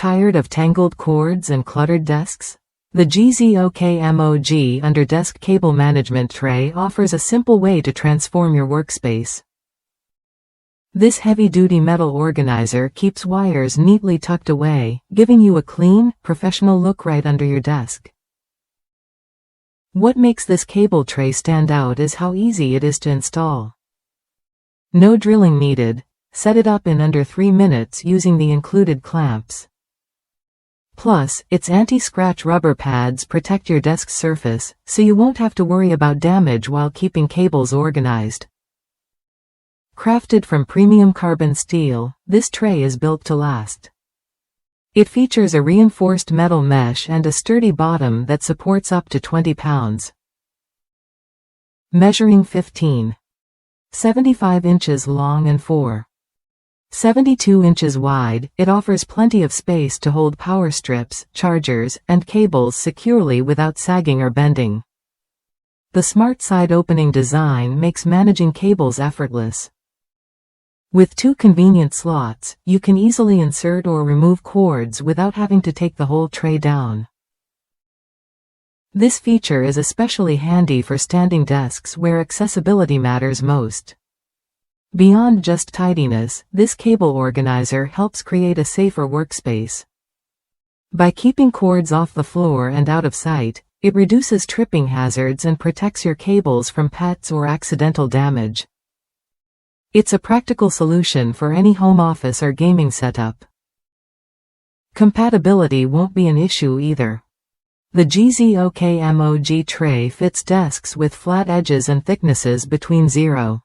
Tired of tangled cords and cluttered desks? The GZOK-MOG Underdesk Cable Management Tray offers a simple way to transform your workspace. This heavy-duty metal organizer keeps wires neatly tucked away, giving you a clean, professional look right under your desk. What makes this cable tray stand out is how easy it is to install. No drilling needed. Set it up in under 3 minutes using the included clamps. Plus, its anti-scratch rubber pads protect your desk surface, so you won't have to worry about damage while keeping cables organized. Crafted from premium carbon steel, this tray is built to last. It features a reinforced metal mesh and a sturdy bottom that supports up to 20 pounds. Measuring 15.75 inches long and 4.72 inches wide, it offers plenty of space to hold power strips, chargers, and cables securely without sagging or bending. The smart side opening design makes managing cables effortless. With 2 convenient slots, you can easily insert or remove cords without having to take the whole tray down. This feature is especially handy for standing desks where accessibility matters most. Beyond just tidiness, this cable organizer helps create a safer workspace. By keeping cords off the floor and out of sight, it reduces tripping hazards and protects your cables from pets or accidental damage. It's a practical solution for any home office or gaming setup. Compatibility won't be an issue either. The GZOK-MOG tray fits desks with flat edges and thicknesses between 0.2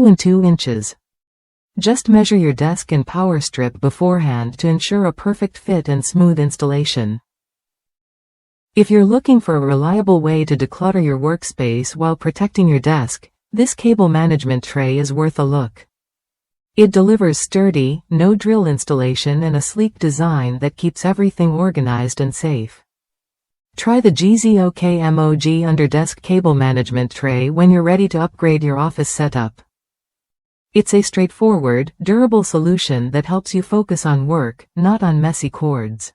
and 2 inches. Just measure your desk and power strip beforehand to ensure a perfect fit and smooth installation. If you're looking for a reliable way to declutter your workspace while protecting your desk, this cable management tray is worth a look. It delivers sturdy, no-drill installation and a sleek design that keeps everything organized and safe. Try the GZOK-MOG Underdesk Cable Management Tray when you're ready to upgrade your office setup. It's a straightforward, durable solution that helps you focus on work, not on messy cords.